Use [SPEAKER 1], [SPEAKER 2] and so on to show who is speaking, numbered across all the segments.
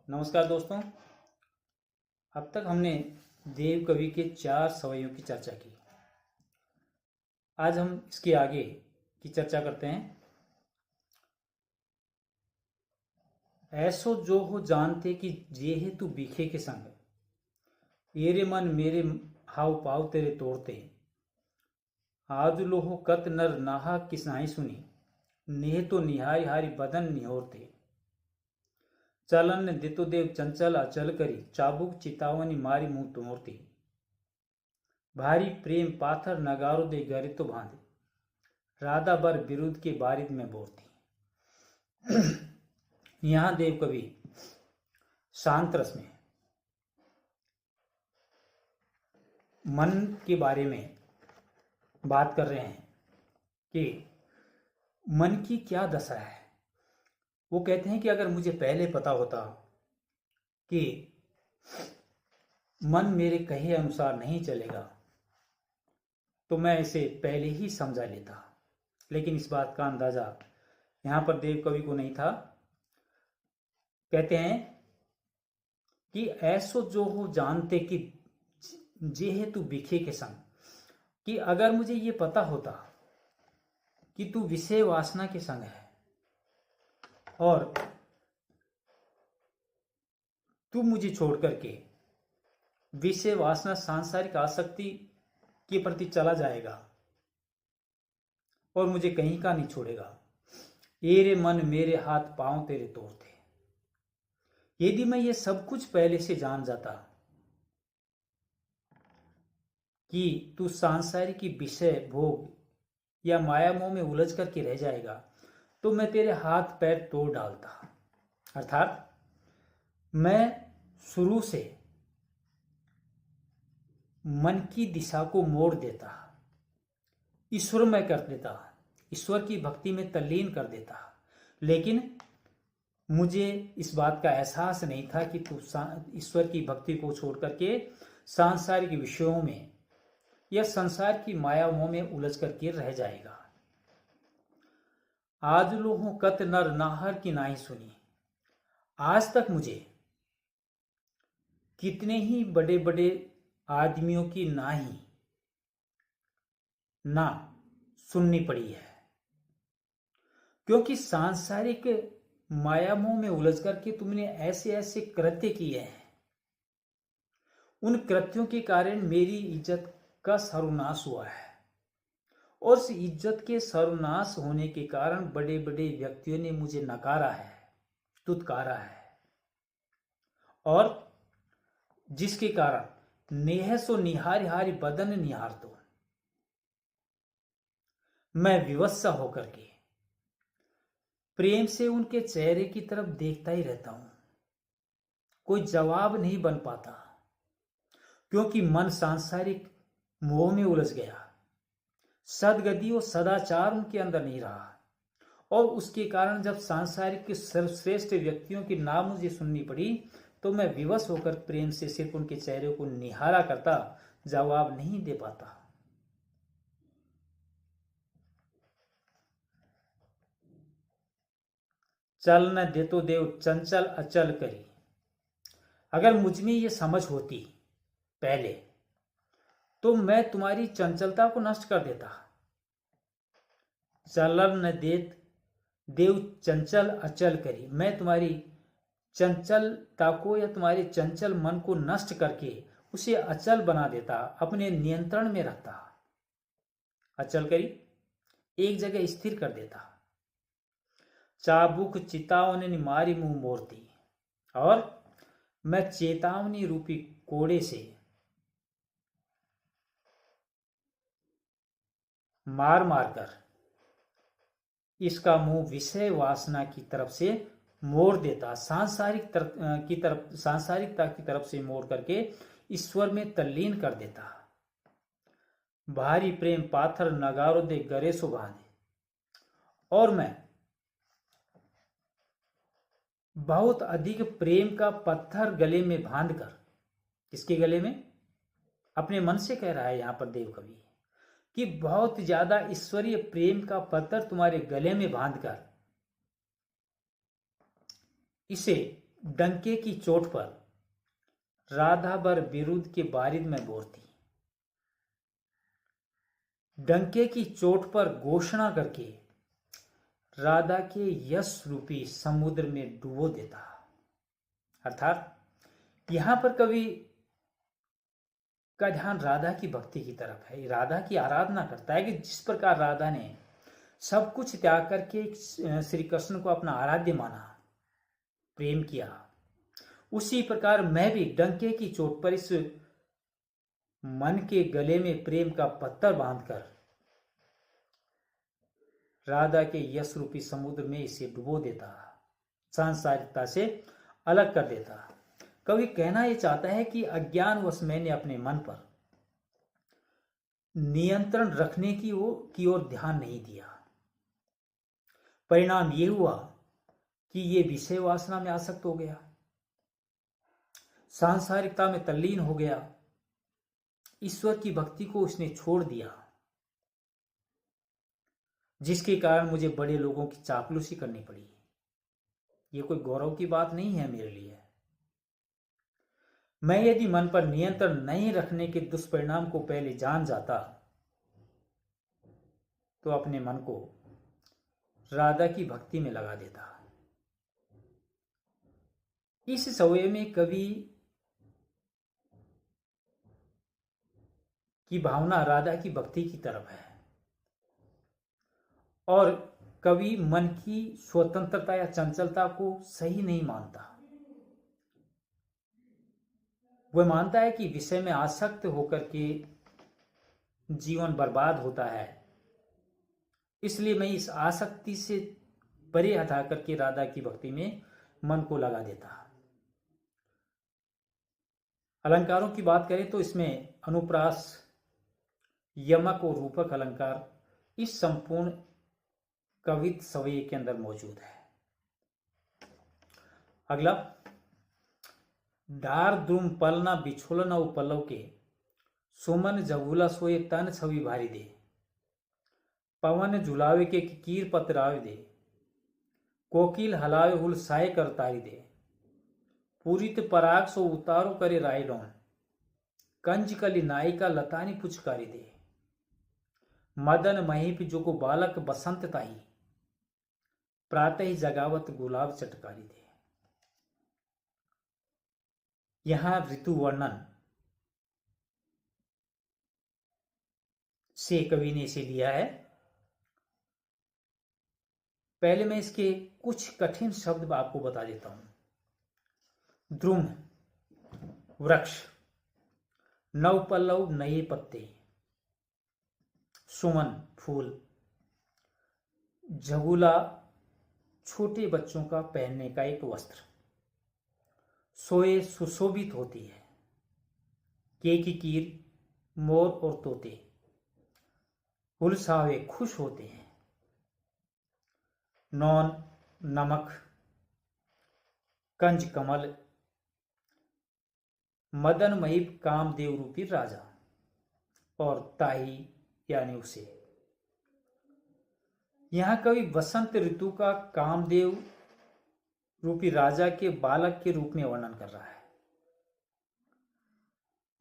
[SPEAKER 1] नमस्कार दोस्तों। अब तक हमने देव कवि के 4 सवैयों की चर्चा की। आज हम इसके आगे की चर्चा करते हैं। ऐसो जो हो जानते कि जे है तू बीखे के संग, येरे मन मेरे हाव पाव तेरे तोड़ते, आज लोहो कत नर नाहा किसनाई सुनी, नेह तो निहारी हारी बदन निहोरते, चलन दितो देव चंचल अचल करी, चाबुक चितावनी मारी मुंह तोड़ती, भारी प्रेम पाथर नगारो दे गरे तो बांधे, राधा बर विरुद्ध के बारिद में बोरती। यहां देव कवि शांत रस में मन के बारे में बात कर रहे हैं कि मन की क्या दशा है। वो कहते हैं कि अगर मुझे पहले पता होता कि मन मेरे कहे अनुसार नहीं चलेगा तो मैं इसे पहले ही समझा लेता, लेकिन इस बात का अंदाजा यहां पर देव कवि को नहीं था। कहते हैं कि ऐसो जो हो जानते कि जे है तू बिखे के संग, कि अगर मुझे ये पता होता कि तू विषय वासना के संग है और तू मुझे छोड़ करके विषय वासना सांसारिक आसक्ति के प्रति चला जाएगा और मुझे कहीं का नहीं छोड़ेगा, एरे मन मेरे हाथ पांव तेरे तोड़ते। यदि मैं ये सब कुछ पहले से जान जाता कि तू सांसारिक की विषय भोग या माया मोह में उलझ करके रह जाएगा तो मैं तेरे हाथ पैर तोड़ डालता। अर्थात मैं शुरू से मन की दिशा को मोड़ देता, ईश्वरमय कर देता, ईश्वर की भक्ति में तल्लीन कर देता। लेकिन मुझे इस बात का एहसास नहीं था कि तू ईश्वर की भक्ति को छोड़ करके सांसारिक विषयों में या संसार की माया मोह में उलझ करके रह जाएगा। आज लोहो कत नर नाहर की नाही सुनी, आज तक मुझे कितने ही बड़े बड़े आदमियों की ना सुननी पड़ी है, क्योंकि सांसारिक माया मोह में उलझ करके तुमने ऐसे ऐसे कृत्य किए हैं। उन कृत्यों के कारण मेरी इज्जत का सर्वनाश हुआ है और उस इज्जत के सर्वनाश होने के कारण बड़े बड़े व्यक्तियों ने मुझे नकारा है, तुतकारा है, और जिसके कारण नेह सो निहारी हारी बदन निहार दो, मैं विवस्सा होकर के प्रेम से उनके चेहरे की तरफ देखता ही रहता हूं। कोई जवाब नहीं बन पाता क्योंकि मन सांसारिक मोह में उलझ गया। सदगति और सदाचार उनके अंदर नहीं रहा और उसके कारण जब सांसारिक के सर्वश्रेष्ठ व्यक्तियों की नाम मुझे सुननी पड़ी तो मैं विवश होकर प्रेम से सिर्फ उनके चेहरे को निहारा करता, जवाब नहीं दे पाता। चल न दे तो देव चंचल अचल करी, अगर मुझ में ये समझ होती पहले तो मैं तुम्हारी चंचलता को नष्ट कर देता। चलन न देत देव चंचल अचल करी, मैं तुम्हारी चंचलता को या तुम्हारे चंचल मन को नष्ट करके उसे अचल बना देता, अपने नियंत्रण में रखता। अचल करी, एक जगह स्थिर कर देता। चाबुक चितावनी मारी मुंह मोरती, और मैं चेतावनी रूपी कोड़े से मार मारकर इसका मुंह विषय वासना की तरफ से मोड़ देता, सांसारिकता की तरफ से मोड़ करके ईश्वर में तल्लीन कर देता। भारी प्रेम पाथर नगारो दे गरे सो बांधे, और मैं बहुत अधिक प्रेम का पत्थर गले में बांधकर, किसके गले में? अपने मन से कह रहा है यहां पर देव कवि कि बहुत ज्यादा ईश्वरीय प्रेम का पत्थर तुम्हारे गले में बांधकर इसे डंके की चोट पर राधा बर विरुद्ध के बारिद में बोरती, डंके की चोट पर घोषणा करके राधा के यश रूपी समुद्र में डुबो देता। अर्थात यहां पर कवि का ध्यान राधा की भक्ति की तरफ है, राधा की आराधना करता है कि जिस प्रकार राधा ने सब कुछ त्याग करके श्री कृष्ण को अपना आराध्य माना, प्रेम किया, उसी प्रकार मैं भी डंके की चोट पर इस मन के गले में प्रेम का पत्थर बांधकर राधा के यश रूपी समुद्र में इसे डुबो देता, सांसारिकता से अलग कर देता। कवि कहना यह चाहता है कि अज्ञानवश मैंने अपने मन पर नियंत्रण रखने की ओर ध्यान नहीं दिया। परिणाम यह हुआ कि यह विषय वासना में आसक्त हो गया, सांसारिकता में तल्लीन हो गया, ईश्वर की भक्ति को उसने छोड़ दिया, जिसके कारण मुझे बड़े लोगों की चापलूसी करनी पड़ी। यह कोई गौरव की बात नहीं है मेरे लिए। मैं यदि मन पर नियंत्रण नहीं रखने के दुष्परिणाम को पहले जान जाता तो अपने मन को राधा की भक्ति में लगा देता। इस समय में कवि की भावना राधा की भक्ति की तरफ है और कवि मन की स्वतंत्रता या चंचलता को सही नहीं मानता। वह मानता है कि विषय में आसक्त होकर के जीवन बर्बाद होता है, इसलिए मैं इस आसक्ति से परे हटा करके राधा की भक्ति में मन को लगा देता। अलंकारों की बात करें तो इसमें अनुप्रास, यमक और रूपक अलंकार इस संपूर्ण कवित सवय के अंदर मौजूद है। अगला, डार द्रुम पलना बिछोलना उपलव के, सुमन जगुला सोए तन छवि भारी दे, पवन झुलावे के कीर पतरावे दे, कोकिल हलावे हुल साय कर तारी दे, पूरित पराग सो उतारो करे रायडोन, कंज कली नायिका लतानी पुचकारी दे, मदन महीप जो को बालक बसंत ताही, प्रातः ही जगावत गुलाब चटकारी दे। यहां ऋतु वर्णन से कवि ने इसे लिया है। पहले मैं इसके कुछ कठिन शब्द आपको बता देता हूं। द्रुम वृक्ष, नवपल्लव नए पत्ते, सुमन फूल, झगुला छोटे बच्चों का पहनने का एक वस्त्र, सोए सुशोभित होती है, कीर मोर और तोते, हुलसावे खुश होते हैं, नौन नमक, कंज कमल, मदन महीप कामदेव रूपी राजा, और ताही यानी उसे। यहां कवि वसंत ऋतु का कामदेव रूपी राजा के बालक के रूप में वर्णन कर रहा है।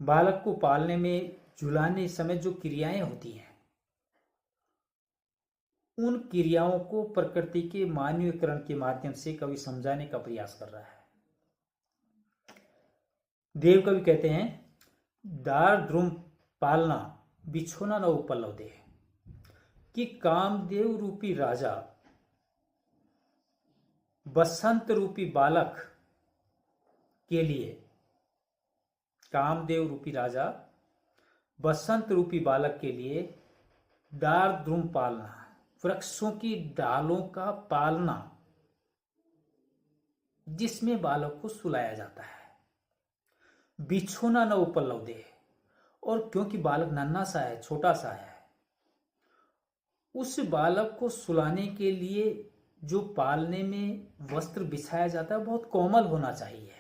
[SPEAKER 1] बालक को पालने में, झुलाने समय जो क्रियाएं होती हैं, उन क्रियाओं को प्रकृति के मानवीकरण के माध्यम से कवि समझाने का प्रयास कर रहा है। देव कवि कहते हैं, दार द्रुम पालना बिछोना न उपलव दे, कि कामदेव रूपी राजा बसंत रूपी बालक के लिए, कामदेव रूपी राजा बसंत रूपी बालक के लिए डार द्रुम पालना, वृक्षों की डालों का पालना, जिसमें बालक को सुलाया जाता है, बिछोना न उपलव दे, और क्योंकि बालक नन्हा सा है, छोटा सा है, उस बालक को सुलाने के लिए जो पालने में वस्त्र बिछाया जाता है बहुत कोमल होना चाहिए,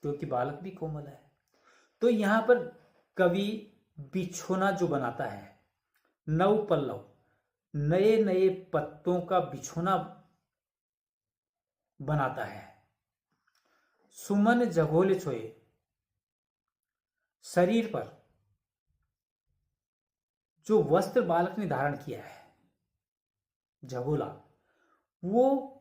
[SPEAKER 1] क्योंकि बालक भी कोमल है। तो यहां पर कवि बिछोना जो बनाता है, नव पल्लव, नए नए पत्तों का बिछोना बनाता है, सुमन जघोले छोए, शरीर पर जो वस्त्र बालक ने धारण किया है, झगोला, वो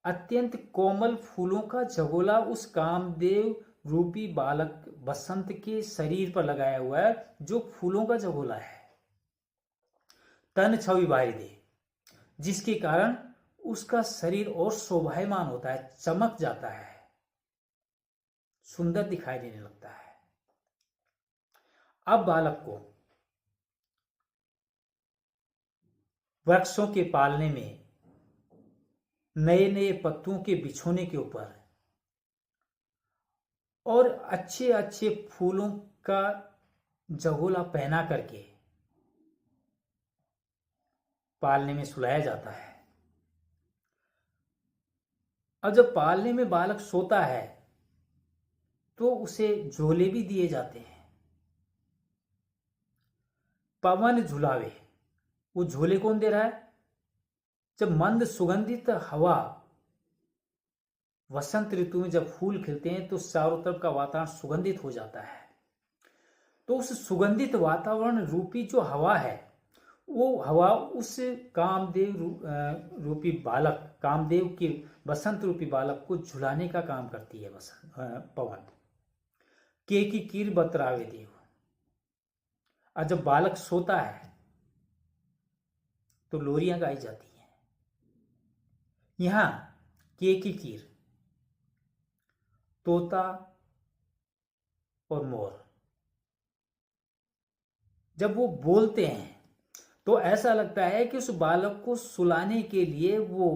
[SPEAKER 1] अत्यंत कोमल फूलों का झगोला उस कामदेव रूपी बालक बसंत के शरीर पर लगाया हुआ है, जो फूलों का झगोला है। तन छवि बारी दे, जिसके कारण उसका शरीर और शोभायमान होता है, चमक जाता है, सुंदर दिखाई देने लगता है। अब बालक को वृक्षों के पालने में, नए नए पत्तों के बिछोने के ऊपर और अच्छे अच्छे फूलों का झगोला पहना करके पालने में सुलाया जाता है। अब जब पालने में बालक सोता है तो उसे झोले भी दिए जाते हैं। पवन झुलावे, वो झोले कौन दे रहा है? जब मंद सुगंधित हवा, वसंत ऋतु में जब फूल खिलते हैं तो चारों तरफ का वातावरण सुगंधित हो जाता है। तो उस सुगंधित वातावरण रूपी जो हवा है, वो हवा उस कामदेव रूपी बालक, कामदेव के बसंत रूपी बालक को झुलाने का काम करती है पवन। के की कीर बतरावे देव। और जब बालक सोता है तो लोरियां गाई जाती हैं। यहां के की कीर, तोता और मोर, जब वो बोलते हैं तो ऐसा लगता है कि उस बालक को सुलाने के लिए वो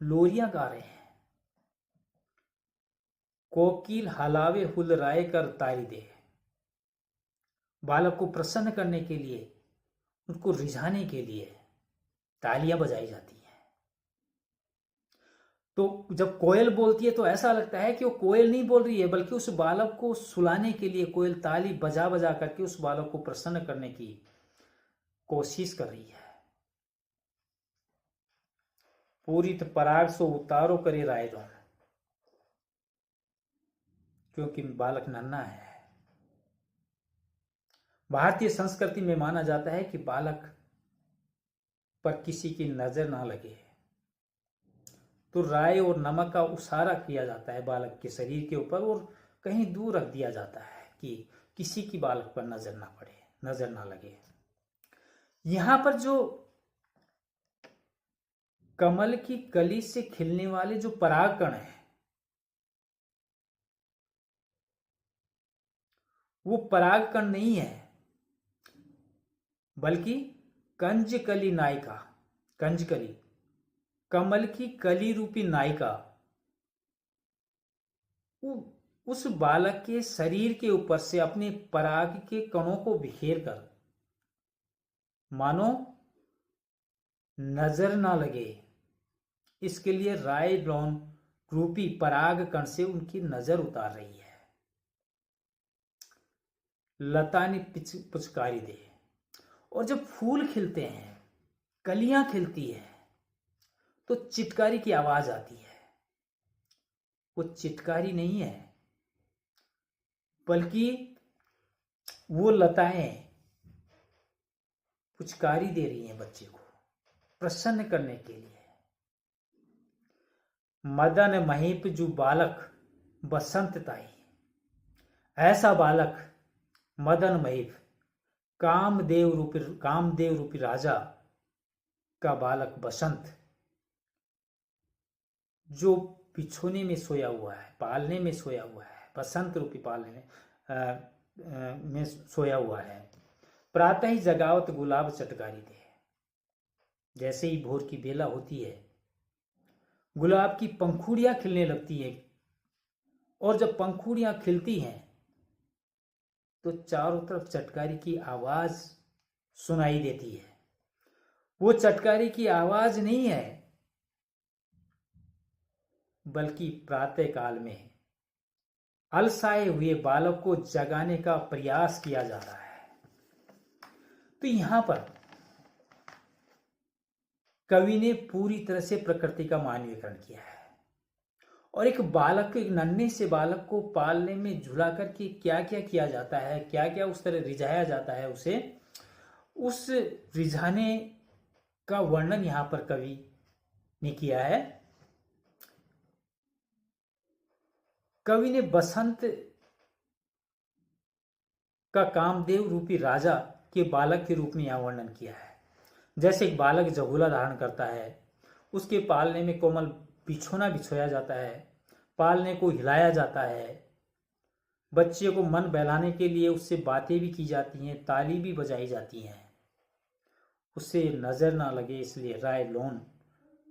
[SPEAKER 1] लोरियां गा रहे हैं। कोकिल हलावे हुल राय कर तारी दे, बालक को प्रसन्न करने के लिए, उसको रिझाने के लिए तालियां बजाई जाती हैं। तो जब कोयल बोलती है तो ऐसा लगता है कि वो कोयल नहीं बोल रही है, बल्कि उस बालक को सुलाने के लिए कोयल ताली बजा बजा करके उस बालक को प्रसन्न करने की कोशिश कर रही है। पूरित पराग सो उतारो करे राय दो, क्योंकि बालक नन्हा है। भारतीय संस्कृति में माना जाता है कि बालक पर किसी की नजर ना लगे, तो राय और नमक का उसारा किया जाता है बालक के शरीर के ऊपर और कहीं दूर रख दिया जाता है कि किसी की बालक पर नजर ना पड़े, नजर ना लगे। यहां पर जो कमल की कली से खिलने वाले जो परागकण है, वो परागकण नहीं है, बल्कि कंजकली नायिका, कंजकली, कमल की कली रूपी नायिका उस बालक के शरीर के ऊपर से अपने पराग के कणों को बिखेर कर, मानो नजर ना लगे, इसके लिए राय लॉन रूपी पराग कण से उनकी नजर उतार रही है। लतानी पुचकारी दे, और जब फूल खिलते हैं, कलियां खिलती है, तो चिटकारी की आवाज आती है। वो चिटकारी नहीं है, बल्कि वो लताएं पुचकारी दे रही हैं बच्चे को प्रसन्न करने के लिए। मदन महीप जो बालक बसंत ताई, ऐसा बालक मदन महीप, कामदेव रूपी राजा का बालक बसंत, जो बिछोने में सोया हुआ है, पालने में सोया हुआ है, बसंत रूपी पालने में सोया हुआ है। प्रातः ही जगावत गुलाब चटकारी दे, जैसे ही भोर की बेला होती है, गुलाब की पंखुड़ियां खिलने लगती है, और जब पंखुड़ियां खिलती हैं तो चारों तरफ चटकारी की आवाज सुनाई देती है। वो चटकारी की आवाज नहीं है, बल्कि प्रातः काल में अलसाए हुए बालक को जगाने का प्रयास किया जा रहा है। तो यहां पर कवि ने पूरी तरह से प्रकृति का मानवीकरण किया है और एक बालक, एक नन्हे से बालक को पालने में झुला करके क्या क्या किया जाता है, क्या क्या उस तरह रिझाया जाता है उसे, उस रिझाने का वर्णन यहाँ पर कवि ने किया है। कवि ने बसंत का कामदेव रूपी राजा के बालक के रूप में यहाँ वर्णन किया है। जैसे एक बालक जगुला धारण करता है, उसके पालने में कोमल बिछोना बिछोया जाता है, पालने को हिलाया जाता है, बच्चे को मन बहलाने के लिए उससे बातें भी की जाती हैं, ताली भी बजाई जाती हैं, उससे नजर ना लगे इसलिए राय लोन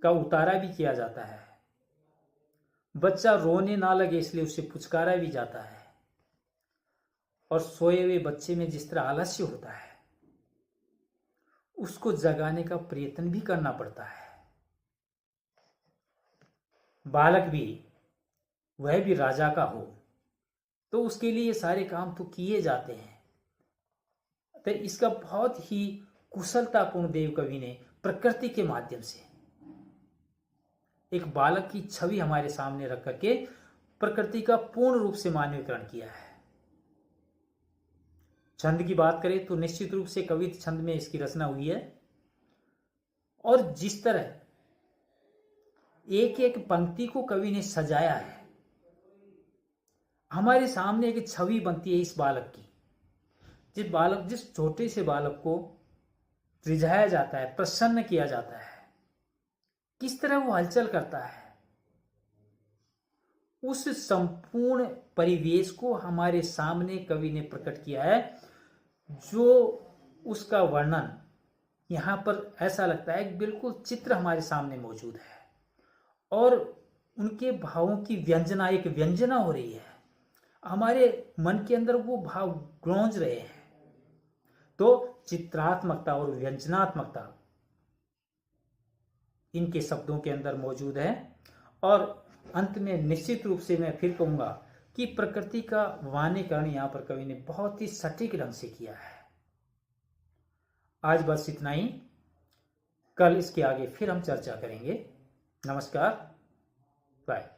[SPEAKER 1] का उतारा भी किया जाता है, बच्चा रोने ना लगे इसलिए उससे पुचकारा भी जाता है, और सोए हुए बच्चे में जिस तरह आलस्य होता है उसको जगाने का प्रयत्न भी करना पड़ता है। बालक भी, वह भी राजा का हो तो उसके लिए ये सारे काम तो किए जाते हैं। तो इसका बहुत ही कुशलतापूर्ण देव कवि ने प्रकृति के माध्यम से एक बालक की छवि हमारे सामने रख करके प्रकृति का पूर्ण रूप से मानवीकरण किया है। छंद की बात करें तो निश्चित रूप से कवित छंद में इसकी रचना हुई है, और जिस तरह एक एक पंक्ति को कवि ने सजाया है, हमारे सामने एक छवि बनती है इस बालक की। जिस छोटे से बालक को रिझाया जाता है, प्रसन्न किया जाता है, किस तरह वो हलचल करता है, उस संपूर्ण परिवेश को हमारे सामने कवि ने प्रकट किया है, जो उसका वर्णन यहां पर ऐसा लगता है बिल्कुल चित्र हमारे सामने मौजूद है, और उनके भावों की व्यंजना, एक व्यंजना हो रही है, हमारे मन के अंदर वो भाव गूंज रहे हैं। तो चित्रात्मकता और व्यंजनात्मकता इनके शब्दों के अंदर मौजूद है। और अंत में निश्चित रूप से मैं फिर कहूंगा कि प्रकृति का वाणीकरण यहां पर कवि ने बहुत ही सटीक ढंग से किया है। आज बस इतना ही, कल इसके आगे फिर हम चर्चा करेंगे। नमस्कार, बाय।